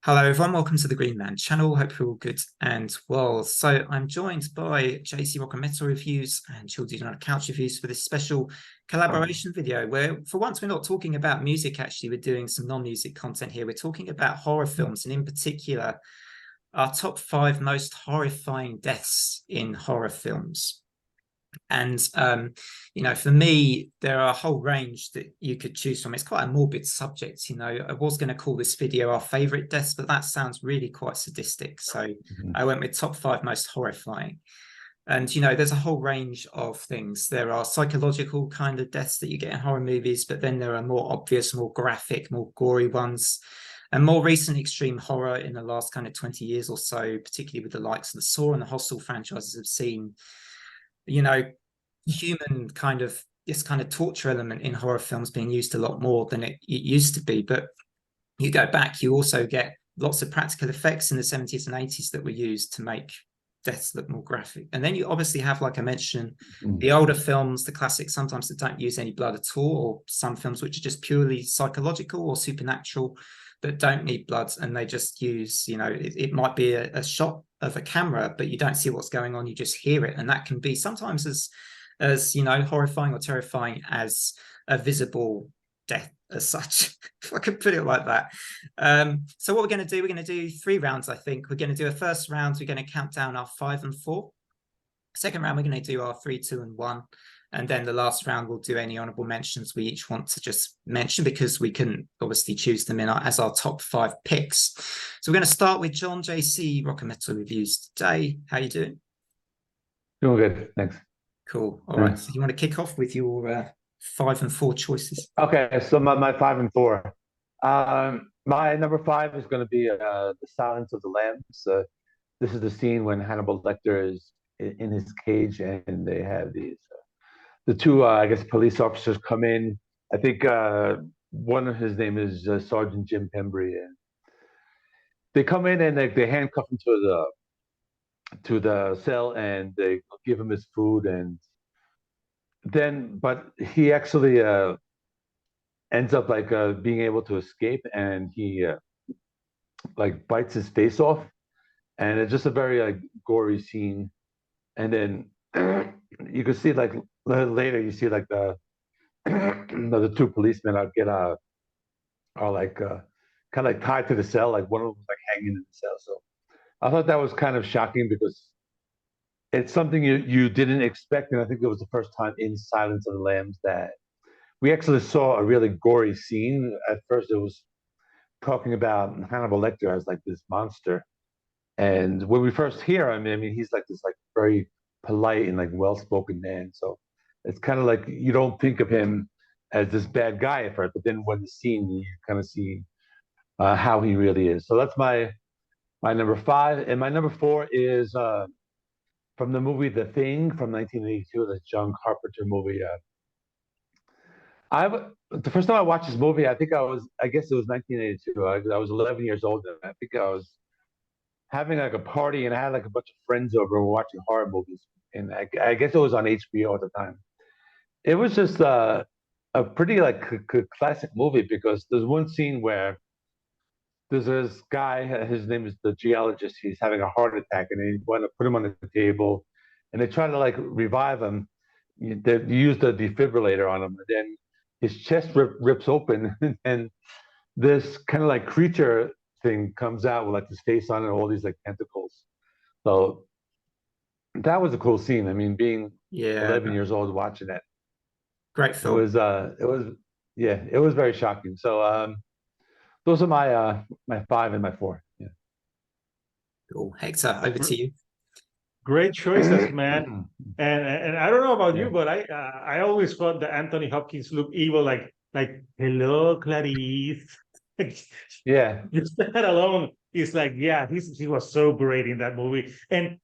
Hello everyone, welcome to the Green Man channel. Hope you're all good and well. So I'm joined by JC Rock and Metal Reviews and Children on Couch Reviews for this special collaboration video where for once we're not talking about music, actually we're doing some non-music content here. We're talking about horror films and in particular our top 5 most horrifying deaths in horror films. And for me, there are a whole range that you could choose from. It's quite a morbid subject. I was going to call this video our favorite deaths, but that sounds really quite sadistic. So I went with top 5 most horrifying. And there's a whole range of things. There are psychological kind of deaths that you get in horror movies, but then there are more obvious, more graphic, more gory ones. And more recent extreme horror in the last kind of 20 years or so, particularly with the likes of the Saw and the Hostel franchises, have seen human kind of this kind of torture element in horror films being used a lot more than it used to be. But you go back, you also get lots of practical effects in the 70s and 80s that were used to make deaths look more graphic. And then you obviously have, like I mentioned, the older films, the classics, sometimes that don't use any blood at all, or some films which are just purely psychological or supernatural that don't need blood, and they just use, it might be a shot of a camera, but you don't see what's going on, you just hear it. And that can be sometimes as horrifying or terrifying as a visible death as such, if I could put it like that. So what we're going to do 3 rounds. I think we're going to do a first round, we're going to count down our 5 and 4. Second round, we're going to do our 3, 2 and 1. And then the last round, we'll do any honorable mentions we each want to just mention, because we can obviously choose them as our top 5 picks. So we're going to start with John, JC, Rock and Metal Reviews today. How you doing? Doing good, thanks. Cool. All right. So you want to kick off with your 5 and 4 choices? Okay, so my 5 and 4. My number 5 is going to be The Silence of the Lambs. This is the scene when Hannibal Lecter is in his cage, and they have the 2, I guess, police officers come in. I think one of his name is Sergeant Jim Pembry, and they come in and they handcuff him to the cell, and they give him his food, and then but he actually ends up like being able to escape, and he like bites his face off, and it's just a very like gory scene. And then you can see like later you see like the 2 policemen are like kind of like tied to the cell, like one of them was like hanging in the cell. So I thought that was kind of shocking because it's something you didn't expect, and I think it was the first time in Silence of the Lambs that we actually saw a really gory scene. At first, it was talking about Hannibal Lecter as like this monster, and when we first hear him, I mean, he's like this like very polite and like well-spoken man. So it's kind of like you don't think of him as this bad guy at first, but then when the scene, you kind of see how he really is. So that's my number 5, and my number 4 is from the movie The Thing from 1982, the John Carpenter movie. The first time I watched this movie, I guess it was 1982. I was 11 years old, and I think I was having like a party, and I had like a bunch of friends over and we're watching horror movies, and I guess it was on HBO at the time. It was just a pretty like classic movie because there's one scene where there's this guy, his name is the geologist. He's having a heart attack, and they want to put him on the table, and they try to like revive him. They use the defibrillator on him, and then his chest rips open, and this kind of like creature thing comes out with like his face on it, and all these like tentacles. So that was a cool scene. I mean, being 11 years old watching that, great film. It was very shocking. So those are my 5 and my 4. Yeah. Cool. Hector, over to you. Great choices, man. And I don't know about you, but I always thought that Anthony Hopkins looked evil, like hello, Clarice. Yeah. Just that alone is like, yeah, he was so great in that movie, and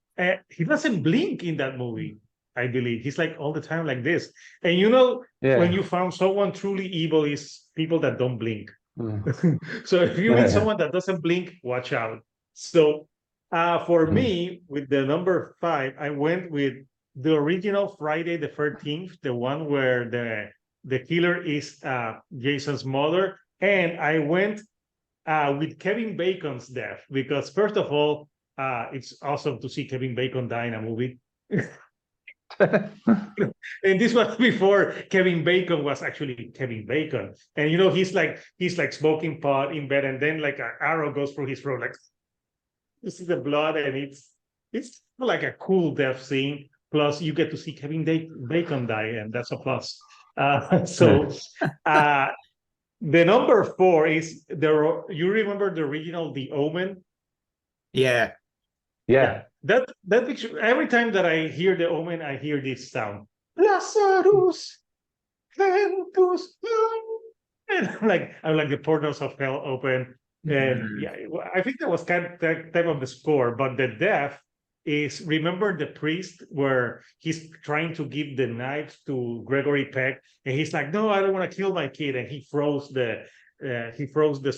he doesn't blink in that movie. I believe he's like all the time like this. And when you found someone truly evil is people that don't blink. So if you meet someone that doesn't blink, watch out. So for me, with the number 5, I went with the original Friday the 13th, the one where the killer is Jason's mother, and I went with Kevin Bacon's death, because first of all, it's awesome to see Kevin Bacon die in a movie. And this was before Kevin Bacon was actually Kevin Bacon. And he's like smoking pot in bed, and then like an arrow goes through his throat, like you see the blood, and it's like a cool death scene. Plus, you get to see Kevin Bacon die, and that's a plus. The number 4 is you remember the original The Omen? Yeah. That picture, every time that I hear The Omen, I hear this sound. Lazarus, Ventus, and I'm like the portals of hell open. And yeah, I think that was kind of that type of the score, but the death is, remember the priest where he's trying to give the knife to Gregory Peck, and he's like, no, I don't want to kill my kid, and he throws the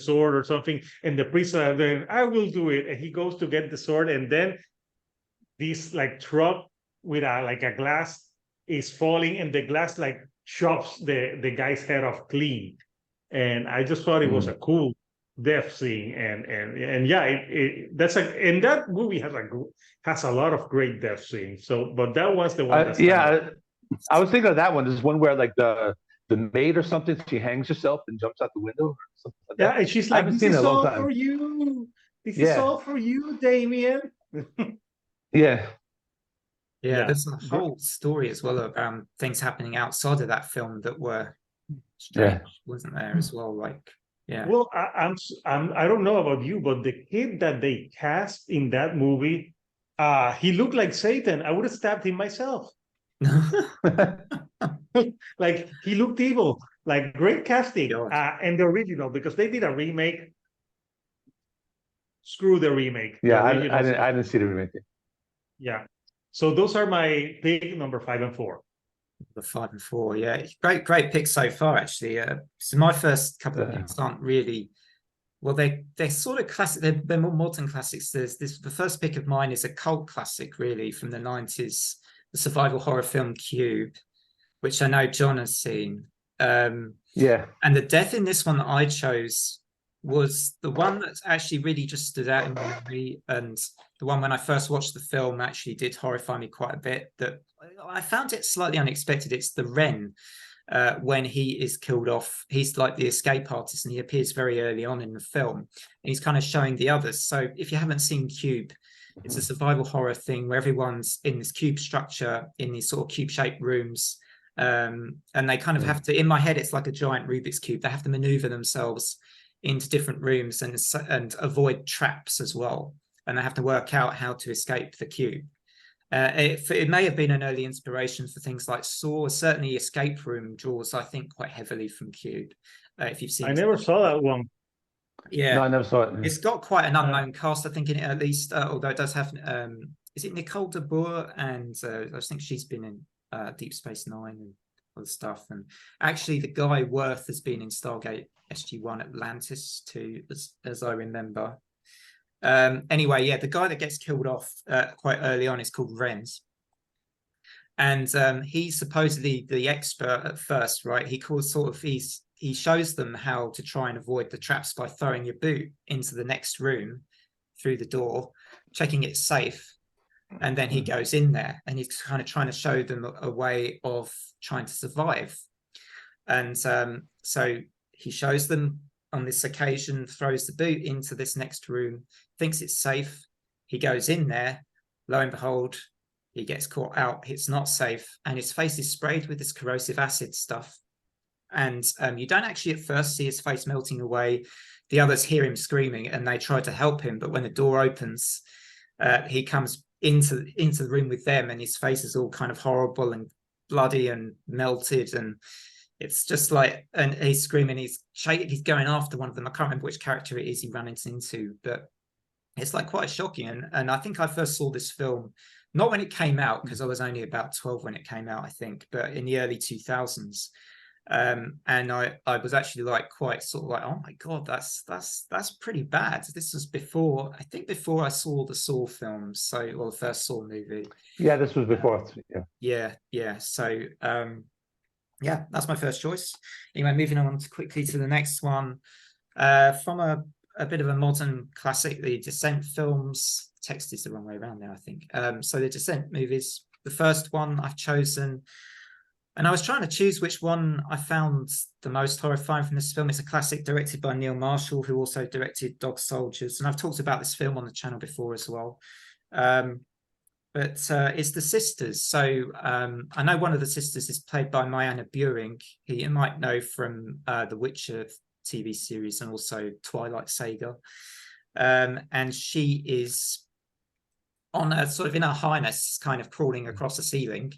sword or something, and the priest said, then I will do it, and he goes to get the sword, and then this like truck with a glass is falling, and the glass like chops the guy's head off clean. And I just thought it was a cool death scene, and yeah, and that movie has a lot of great death scenes. So, but that was the one. I was thinking of that one. There's one where like the maid or something, she hangs herself and jumps out the window or something like that. And she's like, "This is all for you. This is all for you, Damien." Yeah. There's a whole story as well about things happening outside of that film that were strange, wasn't there as well? Like, well, I don't know about you, but the kid that they cast in that movie, he looked like Satan. I would have stabbed him myself. Like, he looked evil. Like, great casting. And the original, because they did a remake. Screw the remake. I didn't see the remake. Yeah. So those are my pick number 5 and 4. The 5 and 4, great picks so far, actually. So my first couple of picks aren't really, well, they're sort of classic. They're more modern classics. The first pick of mine is a cult classic, really, from the 90s, the survival horror film Cube, which I know John has seen. And the death in this one that I chose was the one that's actually really just stood out in my memory, and the one when I first watched the film actually did horrify me quite a bit. That I found it slightly unexpected. It's the Wren, when he is killed off. He's like the escape artist, and he appears very early on in the film, and he's kind of showing the others. So if you haven't seen Cube, it's a survival horror thing where everyone's in this cube structure, in these sort of cube-shaped rooms, and they kind of have to, in my head, it's like a giant Rubik's Cube. They have to maneuver themselves into different rooms and avoid traps as well, and they have to work out how to escape the cube. It may have been an early inspiration for things like Saw. Certainly Escape Room draws, I think, quite heavily from Cube. If you've seen I never saw that one. No, I never saw it. It's got quite an unknown cast, I think, in it, at least, although it does have is it Nicole de Boer, and I think she's been in Deep Space Nine and other stuff. And actually the guy Worth has been in Stargate SG-1 Atlantis too, as I remember. Anyway, the guy that gets killed off quite early on is called Renz, and he's supposedly the expert at first, right? He shows them how to try and avoid the traps by throwing your boot into the next room through the door, checking it's safe, and then he goes in there and he's kind of trying to show them a way of trying to survive. And so he shows them on this occasion, throws the boot into this next room, thinks it's safe. He goes in there, lo and behold, he gets caught out. It's not safe, and his face is sprayed with this corrosive acid stuff. And you don't actually at first see his face melting away. The others hear him screaming, and they try to help him. But when the door opens, he comes into the room with them, and his face is all kind of horrible and bloody and melted, and it's just like, and he's screaming, he's going after one of them. I can't remember which character it is he runs into, but it's like quite shocking. And I think I first saw this film not when it came out, because I was only about 12 when it came out, I think, but in the early 2000s. And I was actually like quite sort of like, oh my god, that's pretty bad. This was before I saw the Saw films, or the first Saw movie. Yeah, this was before. Yeah. So that's my first choice. Anyway, moving on quickly to the next one. From a a bit of a modern classic, the Descent films. Text is the wrong way around there, I think. So the Descent movies, the first one I've chosen, and I was trying to choose which one I found the most horrifying from this film. It's a classic directed by Neil Marshall, who also directed Dog Soldiers, and I've talked about this film on the channel before as well. But it's The Sisters. So I know one of the sisters is played by Mariana Buring, who you might know from The Witcher TV series and also Twilight Saga. And she is on a sort of in her harness, kind of crawling across the ceiling,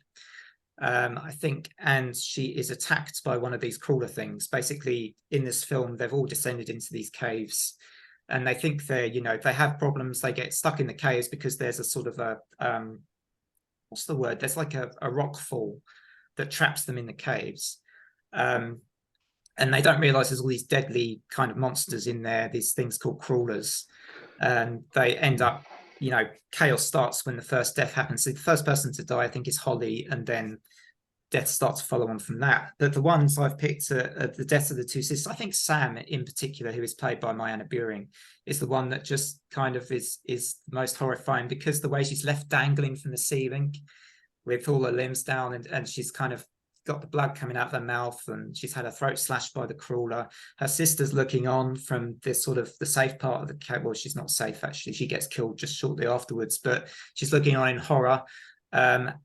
I think, and she is attacked by one of these crawler things. Basically, in this film, they've all descended into these caves, and they think they're, they have problems. They get stuck in the caves because there's a sort of a what's the word? There's like a rock fall that traps them in the caves. And they don't realize there's all these deadly kind of monsters in there, these things called crawlers. And they end up, chaos starts when the first death happens. So the first person to die, I think, is Holly, and then death starts to follow on from that. But the ones I've picked are the deaths of the two sisters. I think Sam, in particular, who is played by Mariana Buring, is the one that just kind of is the most horrifying, because the way she's left dangling from the ceiling with all her limbs down, and she's kind of got the blood coming out of her mouth, and she's had her throat slashed by the crawler. Her sister's looking on from this sort of the safe part of the cave. Well, she's not safe, actually. She gets killed just shortly afterwards, but she's looking on in horror. And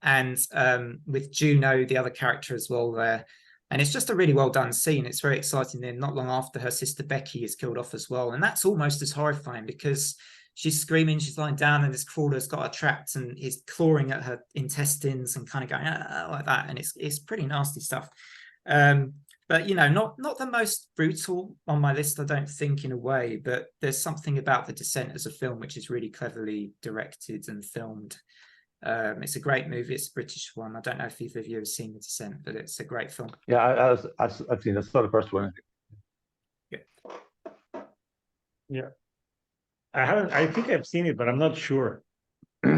with Juno, the other character as well there. And it's just a really well done scene. It's very exciting. Then not long after, her sister Becky is killed off as well. And that's almost as horrifying, because she's screaming, she's lying down, and this crawler's got her trapped and is clawing at her intestines and kind of going like that. And it's pretty nasty stuff. But not the most brutal on my list, I don't think, in a way. But there's something about The Descent as a film which is really cleverly directed and filmed. It's a great movie. It's a British one. I don't know if either of you have seen The Descent, but it's a great film. Yeah, I've seen it. I saw the first one. Yeah. I haven't. I think I've seen it, but I'm not sure. All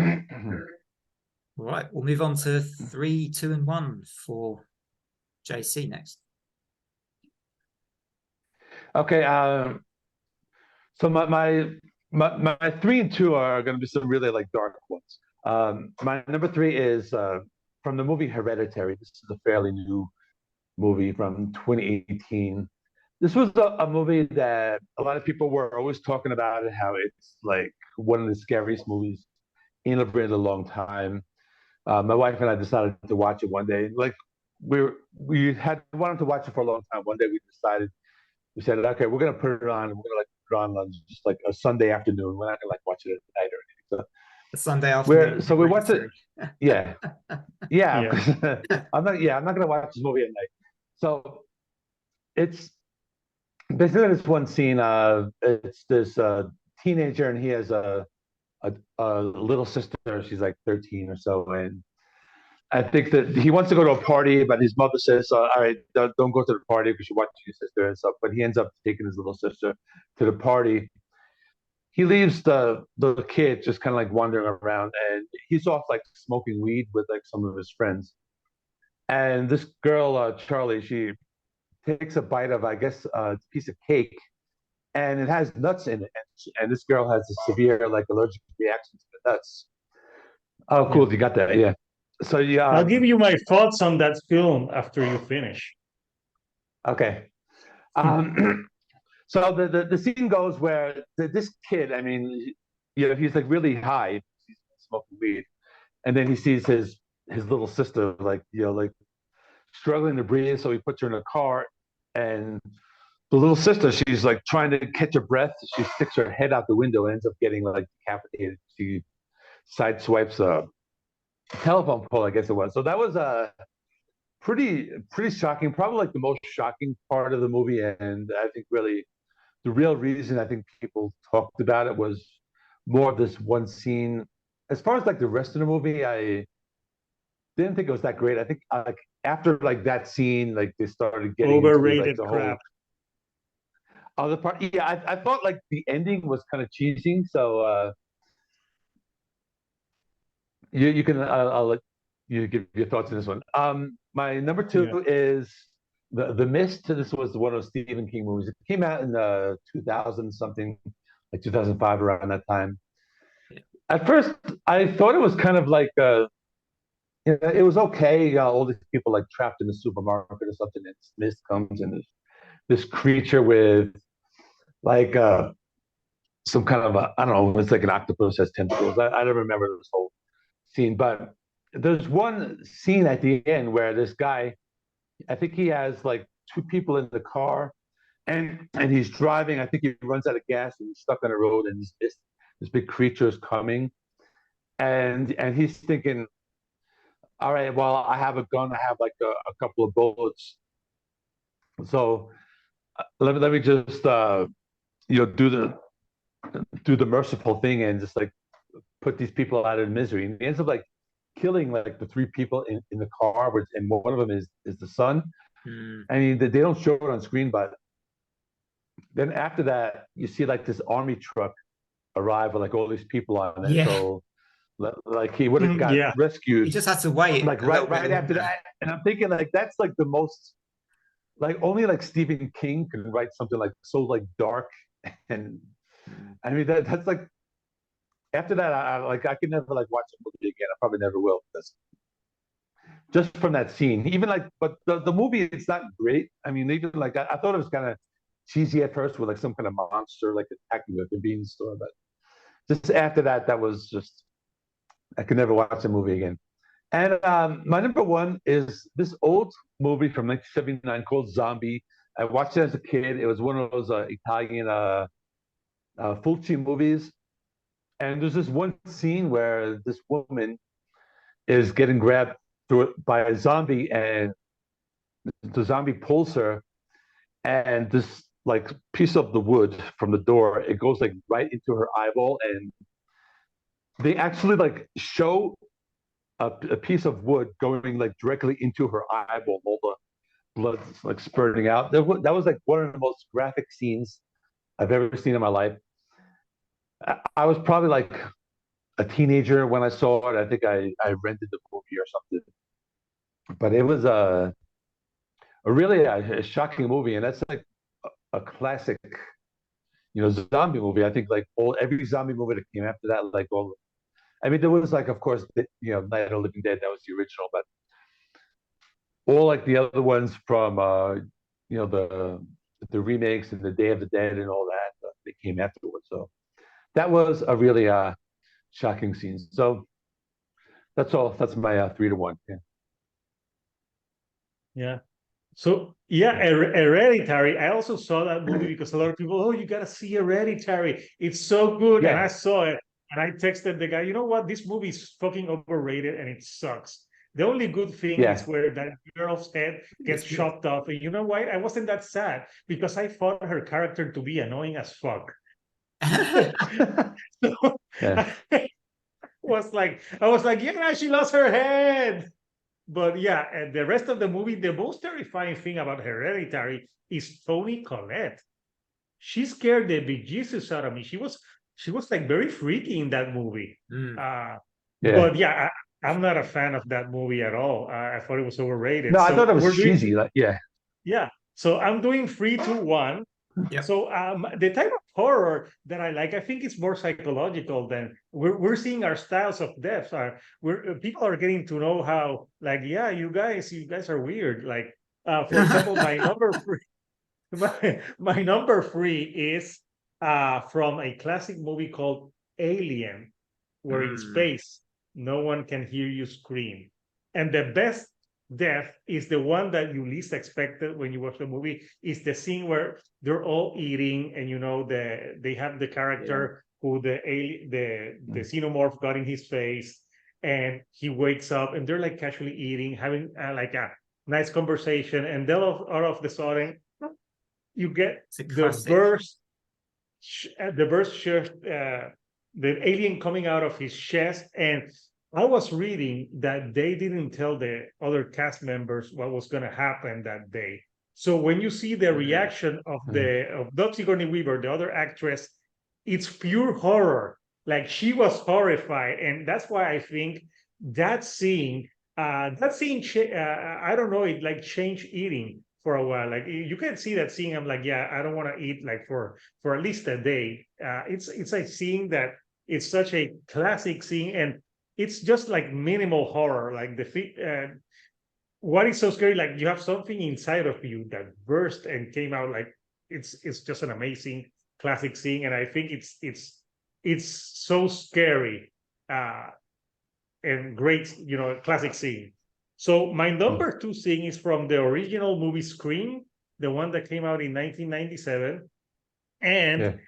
right, we'll move on to 3, 2, and 1 for JC next. Okay. So my 3 and 2 are going to be some really like dark ones. My number 3 is from the movie Hereditary. This is a fairly new movie from 2018. This was a movie that a lot of people were always talking about it, how it's like one of the scariest movies in a really long time. My wife and I decided to watch it one day. Like we had wanted to watch it for a long time. One day we said, okay, we're gonna put it on. We're gonna like put it on just like a Sunday afternoon. We're not gonna like watch it at night or anything. So a Sunday afternoon. So we watched it. Yeah. I'm not gonna watch this movie at night. So it's basically this one scene. It's this teenager, and he has a little sister. She's like 13 or so, and I think that he wants to go to a party, but his mother says, "All right, don't go to the party because you're watching your sister and stuff." But he ends up taking his little sister to the party. He leaves the kid just kind of like wandering around, and he's off like smoking weed with like some of his friends. And this girl, Charlie, she takes a bite of, I guess, a piece of cake, and it has nuts in it. And this girl has a severe like allergic reaction to the nuts. Oh, cool! You got that, yeah. So yeah, I'll give you my thoughts on that film after you finish. Okay. So the scene goes where this kid, I mean, he's like really high, he's smoking weed, and then he sees his little sister like struggling to breathe, so he puts her in a car, and the little sister, she's like trying to catch her breath. She sticks her head out the window and ends up getting like decapitated. She sideswipes a telephone pole, I guess it was. So that was pretty shocking, probably like the most shocking part of the movie. And I think really the real reason I think people talked about it was more of this one scene. As far as like the rest of the movie, I didn't think it was that great. I think like after like that scene, like they started getting overrated into, like, the crap. Whole other part. Yeah, I thought like the ending was kind of cheesy. So you can I'll let you give your thoughts on this one. My number 2 is The Mist. This was one of Stephen King movies. It came out in 2000 something, like 2005, around that time. Yeah. At first, I thought it was kind of like it was okay. All these people like trapped in the supermarket or something. And Mist comes and this creature with like some kind of I don't know. It's like an octopus has tentacles. I don't remember this whole scene, but there's one scene at the end where this guy, I think he has like two people in the car, and he's driving. I think he runs out of gas and he's stuck on the road, and this big creature is coming, and he's thinking, all right, well, I have a gun, I have like a couple of bullets, so let me just do the merciful thing and just like put these people out of misery. And he ends up like killing like the three people in the car, and one of them is the son. I mean, they don't show it on screen, but then after that, you see like this army truck arrive with like all these people on it. Yeah. So like he would have got Yeah. rescued. You just had to wait like right after that. And I'm thinking like that's like the most like only like Stephen King can write something like so like dark. And I mean that's like after that I could never like watch a movie again. I probably never will, because just from that scene. Even like but the movie it's not great. I mean, even like I thought it was kind of cheesy at first with like some kind of monster like attacking the convenience store, but just after that, that was just I could never watch a movie again. And my number one is this old movie from 1979 called Zombie. I watched it as a kid. It was one of those Italian Fulci movies. And there's this one scene where this woman is getting grabbed by a zombie, and the zombie pulls her, and this like piece of the wood from the door, it goes like right into her eyeball, and they actually like show a piece of wood going like directly into her eyeball, all the blood like spurting out. That was like one of the most graphic scenes I've ever seen in my life. I was probably like a teenager when I saw it. I think I rented the movie or something, but it was a really a shocking movie, and that's like a classic, zombie movie. I think like every zombie movie that came after that, like all. I mean, there was like, of course, Night of the Living Dead. That was the original, but all like the other ones from, the remakes and the Day of the Dead and all that, they came afterwards. So that was a really shocking scene. So that's all. That's my 3-1. Yeah. Yeah. So yeah, Hereditary. I also saw that movie because a lot of people, oh, you gotta see Hereditary. It's so good. And I saw it and I texted the guy, you know what? This movie is fucking overrated and it sucks. The only good thing is where that girl's head gets chopped off. And you know why? I wasn't that sad because I found her character to be annoying as fuck. So I was like, yeah, she lost her head. But yeah, and the rest of the movie, the most terrifying thing about Hereditary is Toni Collette. She scared the bejesus out of me. She was like very freaky in that movie. But yeah, I'm not a fan of that movie at all. I thought it was overrated. No, I thought it was cheesy. Yeah. So I'm doing 3, 2, 1. Yep. So the type of horror that I like, I think it's more psychological than we're seeing our styles of death. People are getting to know how, like, yeah, you guys are weird. Like, for example, my number 3, my number 3 is from a classic movie called Alien, where in space no one can hear you scream, and the best death is the one that you least expected when you watch the movie. Is the scene where they're all eating, and they have the character who the xenomorph got in his face, and he wakes up and they're like casually eating, having like a nice conversation, and then out of the sudden you get the alien coming out of his chest. And I was reading that they didn't tell the other cast members what was going to happen that day. So when you see the reaction of Doug Sigourney Weaver, the other actress, it's pure horror. Like, she was horrified, and that's why I think that scene, I don't know, it like changed eating for a while. Like you can see that scene. I'm like, yeah, I don't want to eat like for at least a day. It's like seeing that it's such a classic scene, and it's just like minimal horror. Like what is so scary? Like you have something inside of you that burst and came out. Like it's just an amazing classic scene, and I think it's so scary and great, classic scene. So my number two scene is from the original movie Scream, the one that came out in 1997. And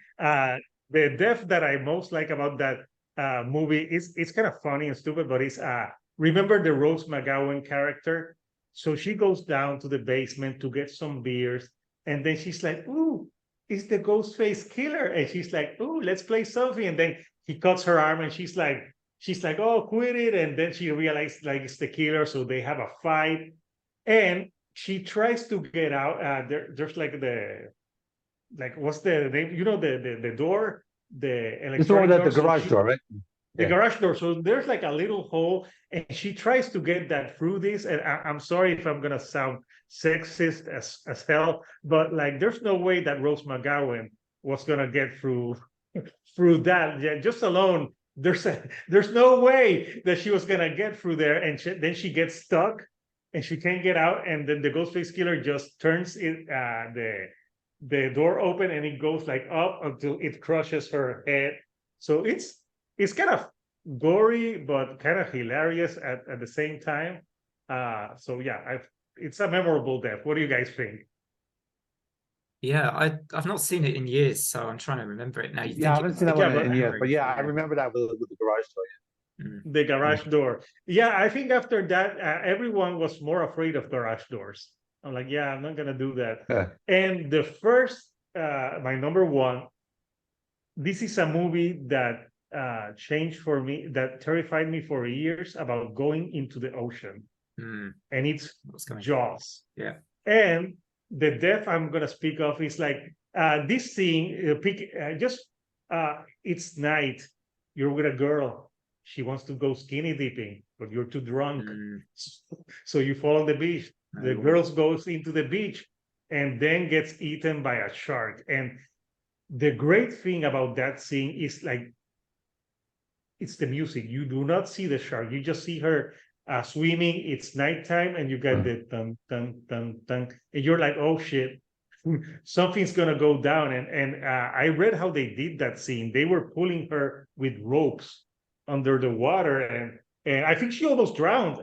the death that I most like about that movie is it's kind of funny and stupid, but it's remember the Rose McGowan character? So she goes down to the basement to get some beers, and then she's like, "Ooh, it's the Ghostface killer," and she's like, "Ooh, let's play something," and then he cuts her arm, and she's like, "Oh, quit it," and then she realized like it's the killer, so they have a fight, and she tries to get out. There's like what's the name? The door, the electronic This one door. the garage door, right? The garage door. So there's like a little hole, and she tries to get that through this. And I'm sorry if I'm gonna sound sexist as hell, but like there's no way that Rose McGowan was gonna get through that. Yeah, just alone, there's no way that she was gonna get through there, and then she gets stuck, and she can't get out, and then the Ghostface killer just turns the door open, and it goes like up until it crushes her head. So it's kind of gory, but kind of hilarious at the same time. So yeah, it's a memorable death. What do you guys think? Yeah, I've not seen it in years, so I'm trying to remember it now. I haven't seen that one in years, but yeah, I remember that with the garage door. The garage door. Yeah, I think after that, everyone was more afraid of garage doors. I'm like, yeah, I'm not gonna do that. And the first, my number one, this is a movie that changed for me, that terrified me for years about going into the ocean. And it's Jaws. Yeah. And the death I'm gonna speak of is like this scene. It's night. You're with a girl. She wants to go skinny dipping, but you're too drunk, so you fall on the beach. The girl goes into the beach and then gets eaten by a shark. And the great thing about that scene is like it's the music. You do not see the shark. You just see her swimming. It's nighttime, and you got the dun dun dun dun, and you're like, oh shit, something's gonna go down. And I read how they did that scene. They were pulling her with ropes under the water, and I think she almost drowned.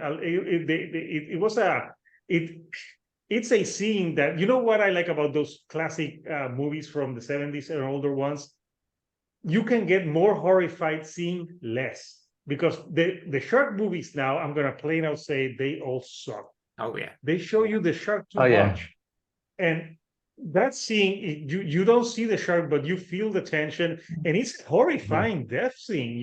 It's a scene that, you know what I like about those classic movies from the 70s and older ones? You can get more horrified seeing less. Because the shark movies now, I'm gonna plain out say they all suck. Oh yeah. They show you the shark too much. And that scene, you don't see the shark, but you feel the tension, and it's a horrifying death scene,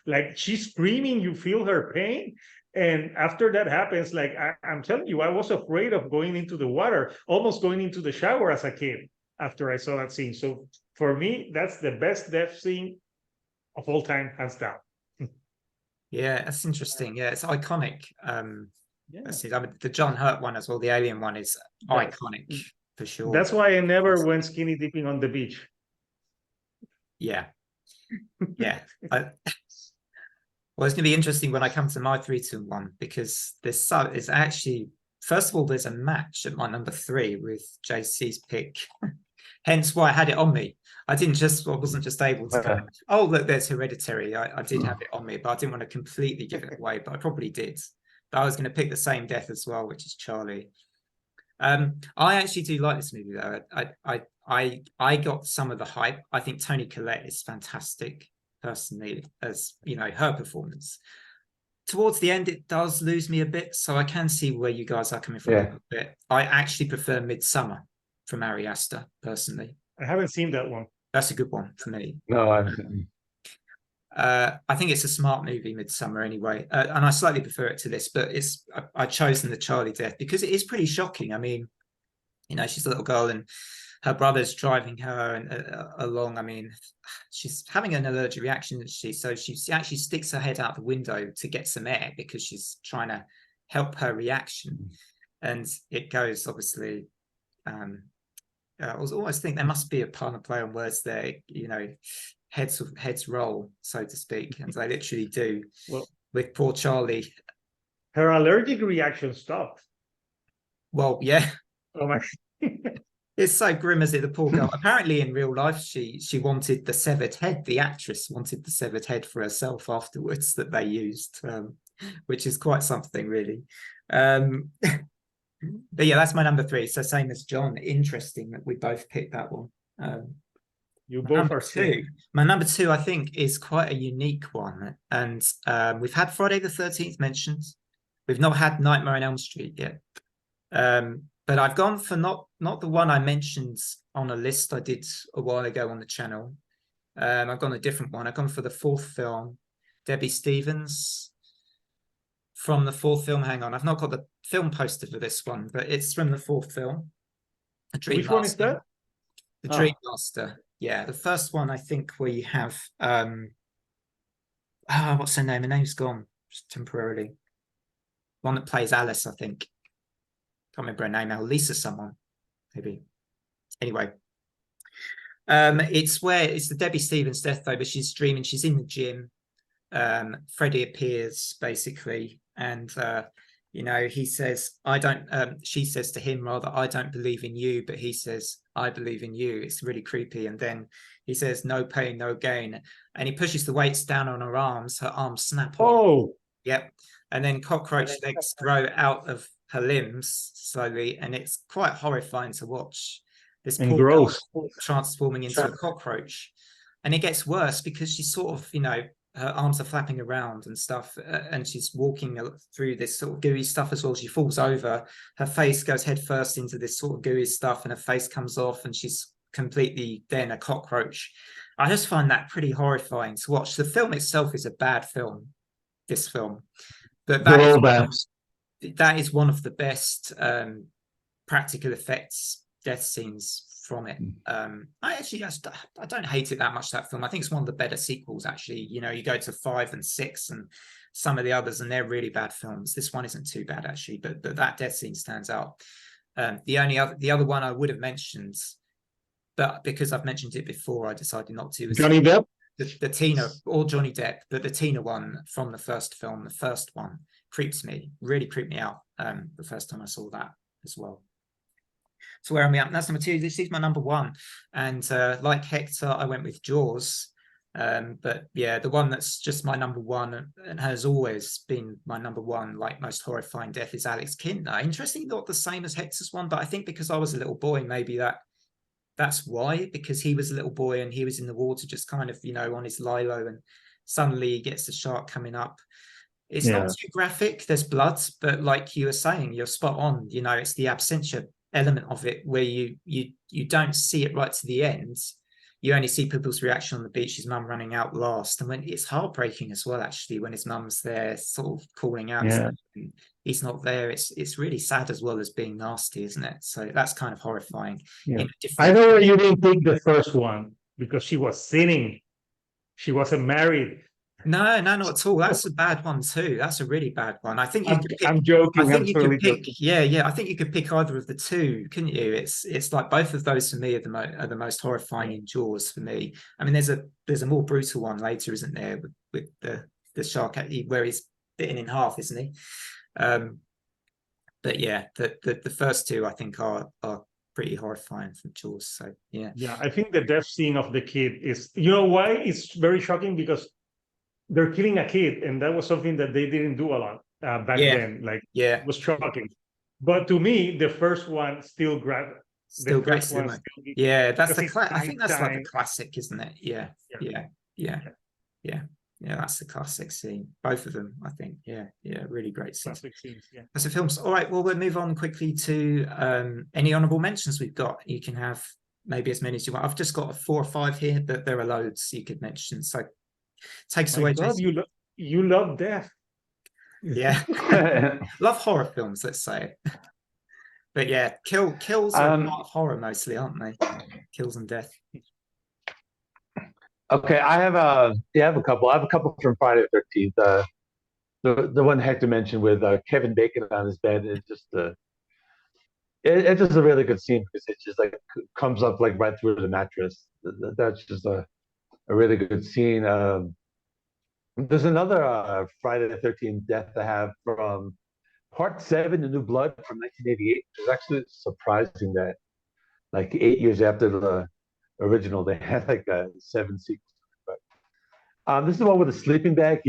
like she's screaming, you feel her pain. And after that happens, like I'm telling you, I was afraid of going into the water, almost going into the shower as a kid after I saw that scene. So for me, that's the best death scene of all time, hands down. Yeah, that's interesting. Yeah, it's iconic. The John Hurt one as well, the Alien one is iconic for sure. That's why I never went skinny dipping on the beach. Yeah. Yeah. Well, it's going to be interesting when I come to my 3, 2, 1, because there's actually, first of all, there's a match at my number 3 with JC's pick. Hence why I had it on me. I wasn't just able to go, oh, look, there's Hereditary. I did have it on me, but I didn't want to completely give it away, but I probably did. But I was going to pick the same death as well, which is Charlie. I actually do like this movie, though. I got some of the hype. I think Toni Collette is fantastic, personally, as, her performance. Towards the end, it does lose me a bit, so I can see where you guys are coming from a little bit. I actually prefer Midsummer from Ari Aster, personally. I haven't seen that one. That's a good one for me. No, I think it's a smart movie, Midsummer, anyway, and I slightly prefer it to this. But I've chosen the Charlie death because it is pretty shocking. I mean, she's a little girl and her brother's driving her along. I mean, she's having an allergic reaction, so she actually sticks her head out the window to get some air because she's trying to help her reaction, and it goes obviously I was always think there must be a pun of play on words there, heads roll, so to speak, and they literally do. Well, with poor Charlie. Her allergic reaction stopped. Well, yeah. Oh my. It's so grim, as it? The poor girl. Apparently, in real life, she wanted the severed head. The actress wanted the severed head for herself afterwards that they used, which is quite something, really. But yeah, that's my number 3. So same as John. Interesting that we both picked that one. You both are two. My number 2, I think, is quite a unique one, and we've had Friday the 13th mentioned. We've not had Nightmare on Elm Street yet. But I've gone for not the one I mentioned on a list I did a while ago on the channel. I've gone a different one. I've gone for the 4th film, Debbie Stevens. From the 4th film, hang on, I've not got the film poster for this one, but it's from the 4th film. Which one is that? The Dream Master. Yeah, the first one, I think, where you have what's her name? Her name's gone just temporarily. One that plays Alice, I think. Can't remember her name now. Lisa someone, maybe. Anyway. It's the Debbie Stevens death, though, but she's dreaming, she's in the gym. Freddie appears, basically, and he says, I don't she says to him, rather, I don't believe in you, but he says, I believe in you. It's really creepy. And then he says, no pain, no gain. And he pushes the weights down on her arms snap off. Oh, yep. And then cockroach legs grow out of her limbs slowly, and it's quite horrifying to watch. This and gross transforming into a cockroach. And it gets worse because she's sort of, her arms are flapping around and stuff, and she's walking through this sort of gooey stuff as well. She falls over, her face goes head first into this sort of gooey stuff, and her face comes off, and she's completely then a cockroach. I just find that pretty horrifying to watch. The film itself is a bad film, this film, but that is one of the best practical effects death scenes from it. I don't hate it that much, that film. I think it's one of the better sequels, actually. You go to 5 and 6 and some of the others, and they're really bad films. This one isn't too bad, actually, but that death scene stands out. The other one I would have mentioned, but because I've mentioned it before, I decided not to. Johnny Depp? The Tina, or Johnny Depp, but the Tina one from the first film, the first one, really creeped me out the first time I saw that as well. So where am I at? That's number 2. This is my number 1. And like Hector, I went with Jaws. But yeah, the one that's just my number 1 and has always been my number 1, like most horrifying death, is Alex Kintner. Interestingly, not the same as Hector's one, but I think because I was a little boy, maybe that's why, because he was a little boy and he was in the water just kind of, on his lilo, and suddenly he gets the shark coming up. It's not too graphic. There's blood, but like you were saying, you're spot on. It's the absentia element of it where you don't see it right to the end. You only see people's reaction on the beach, his mum running out last, and when it's heartbreaking as well, actually, when his mum's there sort of calling out, he's not there. It's really sad as well as being nasty, isn't it? So that's kind of horrifying. I know you didn't take the first one because she was sinning, she wasn't married. No, not at all. That's a bad one too. That's a really bad one. I think I'm joking. I think you could pick. Yeah. I think you could pick either of the two, couldn't you? It's like both of those for me are the most horrifying in Jaws for me. I mean, there's a more brutal one later, isn't there, with the shark where he's bitten in half, isn't he? But yeah, the first two I think are pretty horrifying from Jaws. So yeah. Yeah, I think the death scene of the kid is. You know why it's very shocking? Because they're killing a kid, and that was something that they didn't do a lot back then. Like, it was shocking. But to me, the first one still grabbed. Yeah, that's I think that's like the classic, isn't it? Yeah. That's the classic scene. Both of them, I think. Yeah, really great scenes. Classic scenes. Yeah. That's the films. All right. Well, we'll move on quickly to any honourable mentions we've got. You can have maybe as many as you want. I've just got 4 or 5 here, but there are loads you could mention. So. Takes away. God, you love death. Yeah, love horror films. Let's say, but yeah, kills are not horror mostly, aren't they? Kills and death. Okay, I have a couple. I have a couple from Friday the 13th. The one Hector mentioned with Kevin Bacon on his bed is just It's just a really good scene because it just like comes up like right through the mattress. That's just a really good scene. There's another Friday the 13th death I have from Part 7, The New Blood from 1988. It's actually surprising that like 8 years after the original, they had like a 7 sequels. But this is the one with the sleeping bag.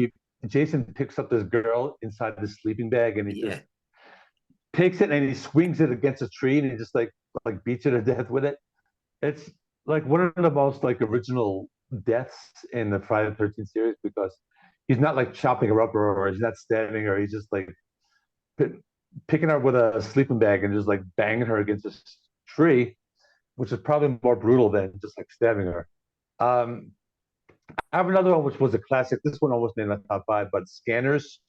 Jason picks up this girl inside the sleeping bag, and he Yeah. just takes it and he swings it against a tree, and he just like beats her to death with it. It's like one of the most like original deaths in the Friday the 13th series because he's not like chopping her up or he's not stabbing her. He's just like picking her up with a sleeping bag and just like banging her against a tree, which is probably more brutal than just like stabbing her. Um, I have another one which was a classic. This one almost made my top five, but Scanners.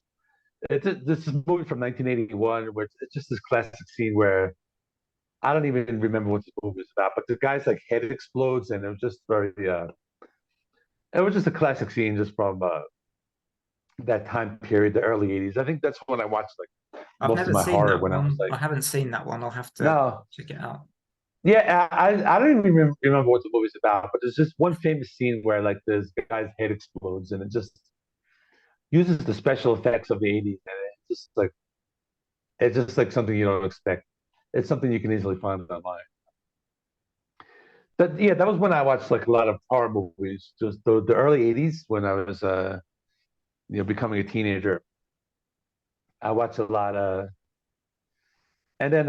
This is a movie from 1981, where it's just this classic scene where I don't even remember what this movie was about, but the guy's like head explodes, and it was just very. It was just a classic scene, just from that time period, the early '80s. I think that's when I watched like I've most of never my seen horror that when I was one. like, I haven't seen that one. I'll have to no, check it out. yeah, I don't even remember what the movie's about, but there's just one famous scene where like this guy's head explodes, and it just uses the special effects of the '80s, and it's just like something you don't expect. It's something you can easily find online. But yeah, that was when I watched like a lot of horror movies, just the early '80s when I was becoming a teenager. I watched a lot and then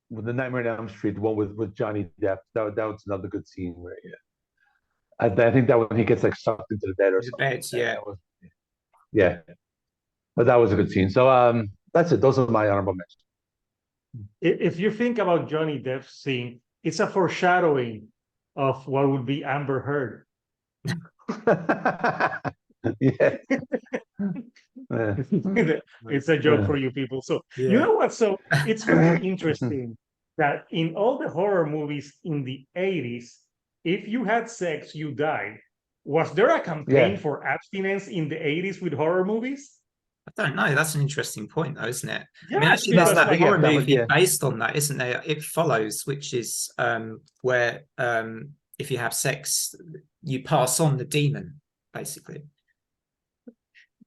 with the Nightmare on Elm Street, the one with Johnny Depp. That was another good scene where yeah, I think that when he gets like sucked into the bed or The something. beds, yeah. That was yeah, but that was a good scene. So that's it. Those are my honorable mentions. If you think about Johnny Depp's scene, it's a foreshadowing of what would be Amber Heard. Yeah. It's a joke for you people. So you Yeah. know what? So it's very interesting that in all the horror movies in the 80s, if you had sex, you died. Was there a campaign Yeah. for abstinence in the 80s with horror movies? I don't know. That's an interesting point, though, isn't it? I mean, Yes, actually, there's because that like horror that was movie based on that, isn't there? It Follows, which is where if you have sex, you pass on the demon, basically.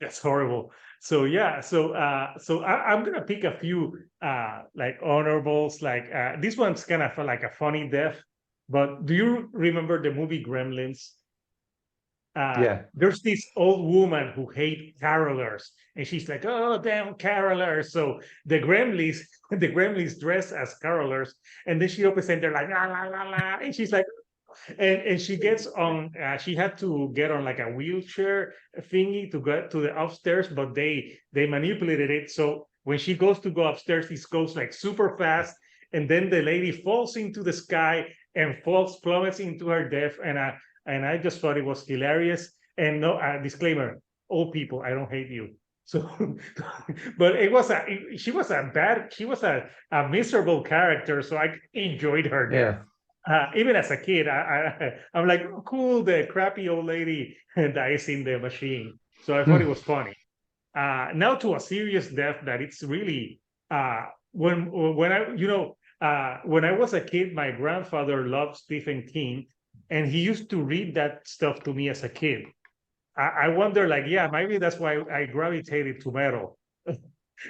that's horrible. So yeah, so I'm gonna pick a few like honorables. Like this one's kind of like a funny death. But do you remember the movie Gremlins? yeah. There's this old woman who hates carolers, and she's like, "Oh, damn carolers!" So the Gremlins, the Gremlins dress as carolers, and then she opens and they're like, "La la la la," and she's like, and she gets on. She had to get on like a wheelchair thingy to get to the upstairs, but they manipulated it so when she goes to go upstairs, this goes like super fast, and then the lady falls into the sky and plummets into her death, and I just thought it was hilarious. And no disclaimer: old people, I don't hate you. So, but she was a miserable character, so I enjoyed her death. Yeah. Even as a kid, I'm like, oh, cool, the crappy old lady dies in the machine. So I thought it was funny. Now to a serious death that it's really when I when I was a kid, my grandfather loved Stephen King, and he used to read that stuff to me as a kid. I wonder, like, yeah, maybe that's why I gravitated to metal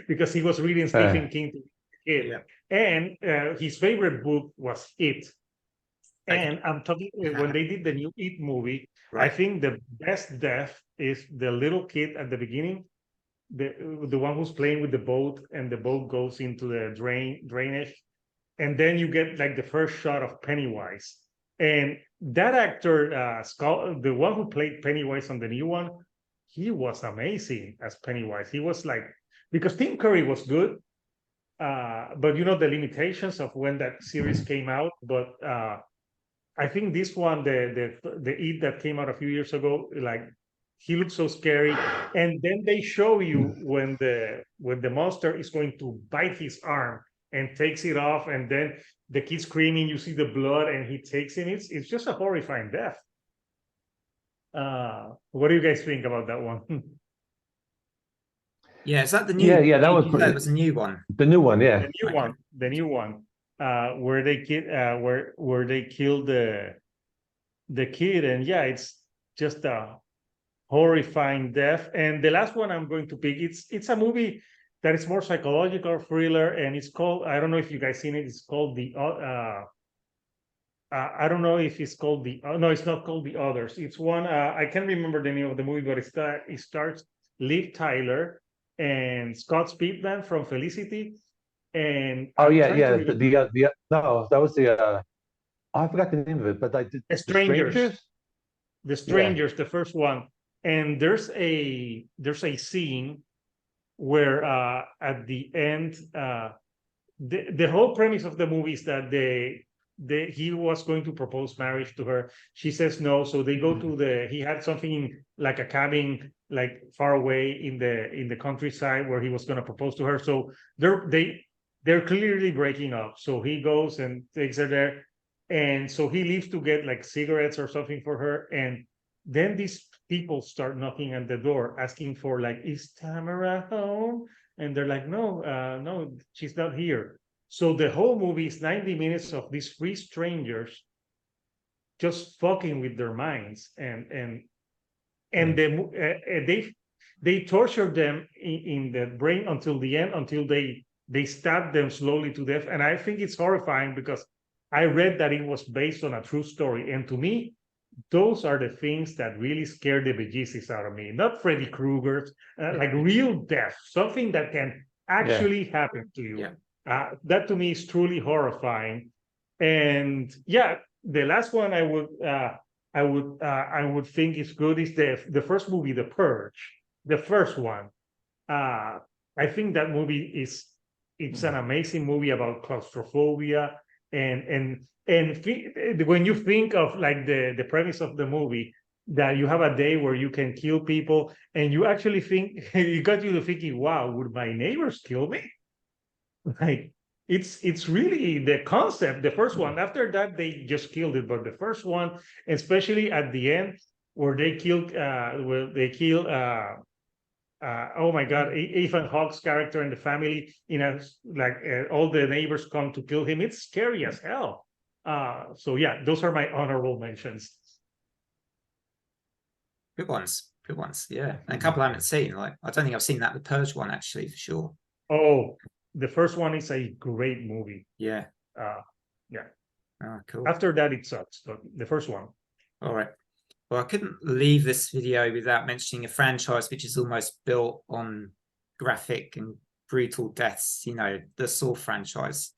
because he was reading Stephen King to a kid, Yeah. and his favorite book was It. Okay. And I'm talking when they did the new It movie, I Right. think the best death is the little kid at the beginning, the one who's playing with the boat, and the boat goes into the drainage, and then you get like the first shot of Pennywise, and that actor, the one who played Pennywise on the new one, he was amazing as Pennywise. He was like because Tim Curry was good, but you know the limitations of when that series came out, but. I think this one, the It that came out a few years ago, like he looks so scary, and then they show you when the monster is going to bite his arm and takes it off, and then the kid screaming, you see the blood, and he takes it. It's just a horrifying death. What do you guys think about that one? Yeah, is that the new? Yeah, that was That was a new one. the new one. Yeah, The new one, where they killed the kid, and yeah, it's just a horrifying death. And the last one I'm going to pick, it's a movie that is more psychological thriller, and it's called, I don't know if you guys seen it. It's called I don't know if it's called no, it's not called The Others. It's one, I can't remember the name of the movie, but it starts Liv Tyler and Scott Speedman from Felicity. And oh I'm yeah, trying to yeah. remember The no, that was the oh, I forgot the name of it, but I did The Strangers. The Yeah. Strangers, the first one. And there's a scene where at the end, the whole premise of the movie is that he was going to propose marriage to her. She says no, so they go to he had something like a cabin like far away in the countryside where he was going to propose to her. So they're clearly breaking up. So he goes and takes her there, and so he leaves to get like cigarettes or something for her. And then these people start knocking at the door asking for like, is Tamara home? And they're like, no, no, she's not here. So the whole movie is 90 minutes of these three strangers just fucking with their minds, and they torture them in the brain until the end, until they stab them slowly to death. And I think it's horrifying because I read that it was based on a true story, and to me, those are the things that really scare the bejesus out of me. Not Freddy Krueger's, like real death, something that can actually happen to you. That to me is truly horrifying. And yeah, the last one I would think is good is the first movie, The Purge, the first one. I think that movie it's an amazing movie about claustrophobia, and when you think of like the premise of the movie, that you have a day where you can kill people, and you actually think it got you to thinking, wow, would my neighbors kill me? Like it's really the concept. The first one, after that they just killed it, but the first one, especially at the end where they kill oh my god, Ethan Hawke's character and the family, all the neighbors come to kill him. It's scary as hell. So yeah, those are my honorable mentions. Good ones. Yeah, and a couple I haven't seen. Like, I don't think I've seen that The Purge one actually, for sure. Oh, the first one is a great movie. Yeah. Yeah. Oh, cool. After that it sucks, but the first one. All right. Well, I couldn't leave this video without mentioning a franchise which is almost built on graphic and brutal deaths, the Saw franchise.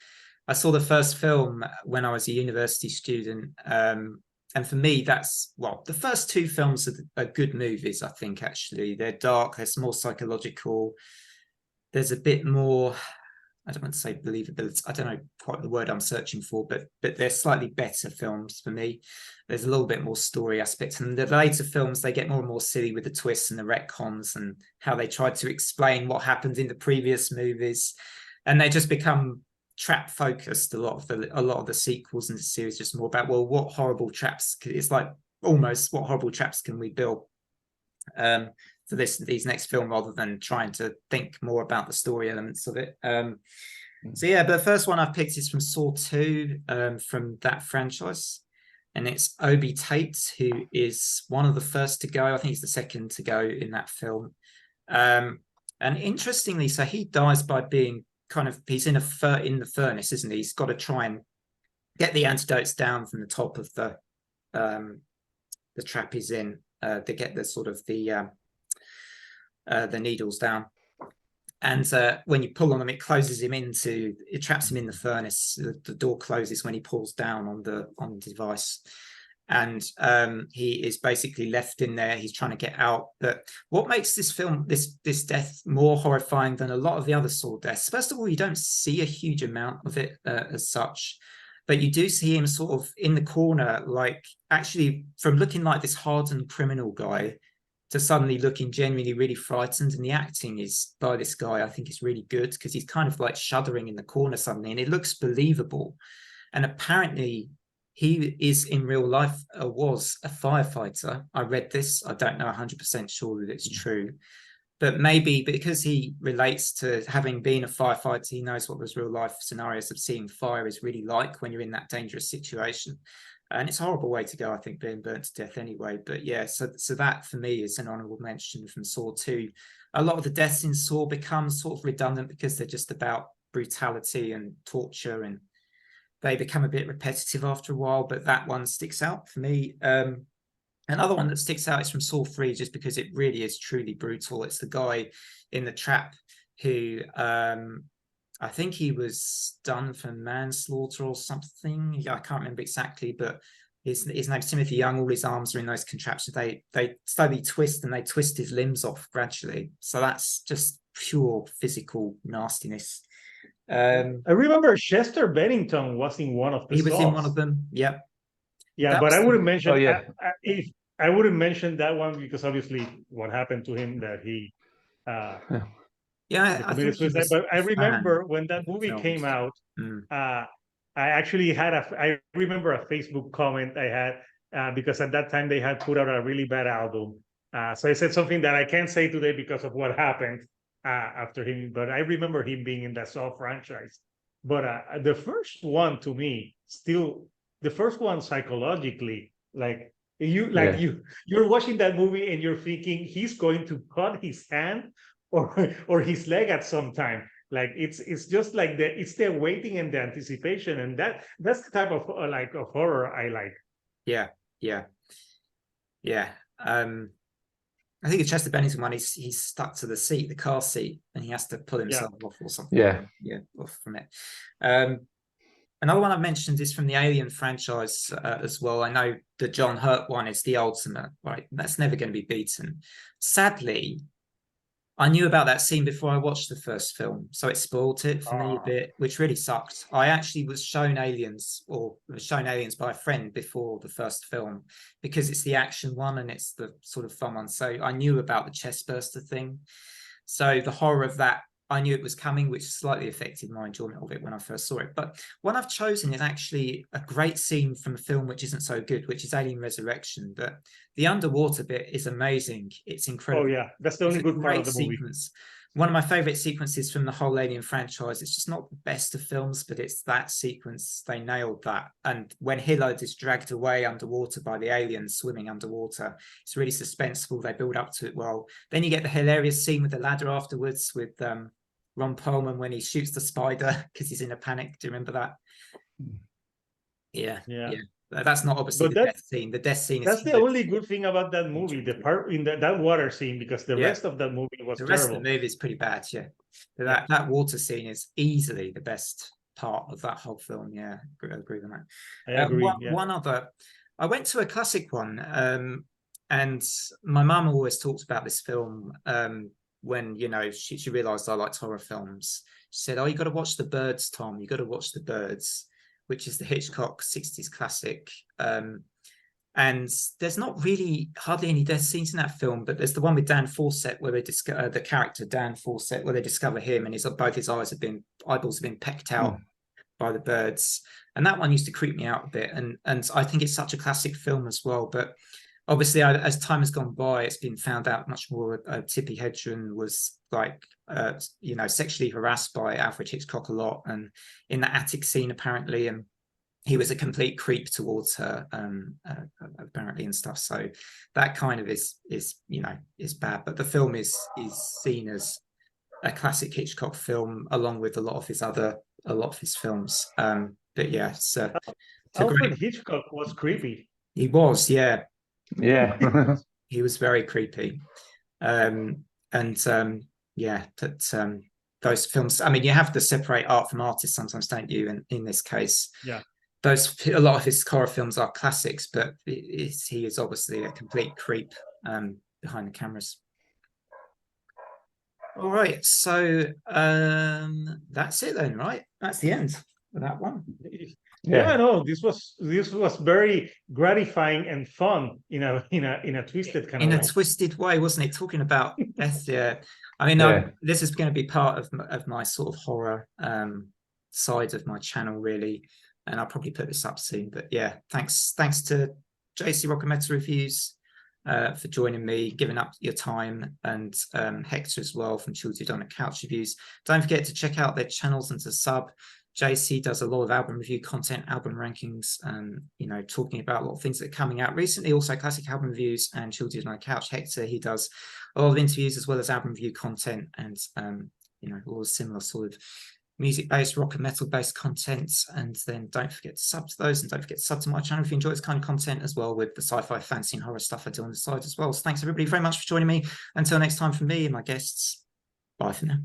I saw the first film when I was a university student. And for me, the first two films are good movies, I think, actually. They're dark, they're more psychological. There's a bit more, I don't want to say believability, I don't know quite the word I'm searching for, but they're slightly better films for me. There's a little bit more story aspect, and the later films, they get more and more silly with the twists and the retcons and how they try to explain what happened in the previous movies, and they just become trap focused. A lot of the sequels in the series just more about, well, what horrible traps, it's like almost what horrible traps can we build for these next film, rather than trying to think more about the story elements of it. So yeah, but the first one I've picked is from Saw 2, from that franchise, and it's Obi Tate, who is one of the first to go. I think he's the second to go in that film. And interestingly, so he dies by being he's in the furnace, isn't he? He's got to try and get the antidotes down from the top of the trap he's in, to get the sort of the needles down. And when you pull on them, it traps him in the furnace. The door closes when he pulls down on the device, and he is basically left in there. He's trying to get out. But what makes this film, this death, more horrifying than a lot of the other Saw deaths? First of all, you don't see a huge amount of it as such, but you do see him sort of in the corner, like actually from looking like this hardened criminal guy to suddenly looking genuinely really frightened. And the acting is by this guy, I think, is really good, because he's kind of like shuddering in the corner suddenly, and it looks believable. And apparently he is in real life, was a firefighter. I read this. I don't know 100% sure that it's true, but maybe because he relates to having been a firefighter, he knows what those real life scenarios of seeing fire is really like when you're in that dangerous situation. And it's a horrible way to go, I think, being burnt to death anyway. But yeah, so that for me is an honourable mention from Saw 2. A lot of the deaths in Saw become sort of redundant because they're just about brutality and torture, and they become a bit repetitive after a while, but that one sticks out for me. Another one that sticks out is from Saw 3, just because it really is truly brutal. It's the guy in the trap who I think he was done for manslaughter or something. I can't remember exactly, but his name's Timothy Young. All his arms are in those contraptions. They slowly twist, and they twist his limbs off gradually. So that's just pure physical nastiness. I remember Chester Bennington was in one of the He was in one Saws. of them. Yep. Yeah, That but I was wouldn't mention. Oh, yeah. If I wouldn't mention that one because obviously what happened to him that he yeah, I committed think he suicide. was But I a fan remember when that of movie films. came out, Mm. I actually had I remember a Facebook comment I had because at that time they had put out a really bad album. So I said something that I can't say today because of what happened after him. But I remember him being in that Saw franchise. But the first one to me, still the first one psychologically, like you're watching that movie and you're thinking he's going to cut his hand or his leg at some time. Like it's just like it's the waiting and the anticipation, and that's the type of of horror I like. Yeah. I think the Chester Bennington one, he's stuck to the seat, the car seat, and he has to pull himself off or something. Yeah, off from it. Another one I've mentioned is from the Alien franchise as well. I know the John Hurt one is the ultimate, right? That's never going to be beaten. Sadly, I knew about that scene before I watched the first film, so it spoiled it for me a bit, which really sucked. I actually was shown Aliens by a friend before the first film because it's the action one and it's the sort of fun one. So I knew about the chest burster thing. So the horror of that, I knew it was coming, which slightly affected my enjoyment of it when I first saw it. But one I've chosen is actually a great scene from a film which isn't so good, which is Alien Resurrection. But the underwater bit is amazing. It's incredible. Oh yeah, that's the only good part of the movie. Sequence. One of my favorite sequences from the whole Alien franchise. It's just not the best of films, but it's that sequence. They nailed that. And when Hillard is dragged away underwater by the aliens swimming underwater, it's really suspenseful. They build up to it well. Then you get the hilarious scene with the ladder afterwards with Ron Perlman when he shoots the spider because he's in a panic. Do you remember that? Yeah. That's not obviously the death scene. The death scene is that's the only good thing about that movie, the part in that water scene, because the rest of that movie was terrible. The rest of the movie is pretty bad. That water scene is easily the best part of that whole film. I agree with that. I agree. One other, I went to a classic one, and my mum always talks about this film when she realized I liked horror films. She said, "Oh, you got to watch The Birds, Tom. You got to watch The Birds," which is the Hitchcock 60s classic. And there's not really hardly any death scenes in that film, but there's the one with Dan Fawcett where they discover the character Dan Fawcett, where they discover him and both his eyeballs have been pecked out by the birds. And that one used to creep me out a bit. And I think it's such a classic film as well. But obviously, as time has gone by, it's been found out much more. Tippi Hedren was sexually harassed by Alfred Hitchcock a lot, and in the attic scene apparently, and he was a complete creep towards her, apparently, and stuff. So that kind of is bad. But the film is seen as a classic Hitchcock film, along with a lot of his films. But yeah, Alfred Hitchcock was creepy. He was, yeah. He was very creepy. Those films, I mean, you have to separate art from artists sometimes, don't you? And in this case, a lot of his horror films are classics, but he is obviously a complete creep behind the cameras. All right, so that's it then, right? That's the end of that one. No, this was very gratifying and fun in a twisted kind of way. In a twisted way, wasn't it? Talking about death, I mean, this is going to be part of my sort of horror side of my channel, really, and I'll probably put this up soon. But yeah, thanks to JC Rockameta Reviews for joining me, giving up your time, and Hector as well from Children on Couch Reviews. Don't forget to check out their channels and to sub. JC does a lot of album review content, album rankings, you know, talking about a lot of things that are coming out recently, also classic album reviews, and Children on a Couch. Hector, he does a lot of interviews as well as album review content, and you know, all the similar sort of music-based, rock and metal-based content. And then don't forget to sub to those, and don't forget to sub to my channel if you enjoy this kind of content as well, with the sci-fi, fantasy, and horror stuff I do on the side as well. So thanks everybody very much for joining me. Until next time, from me and my guests, bye for now.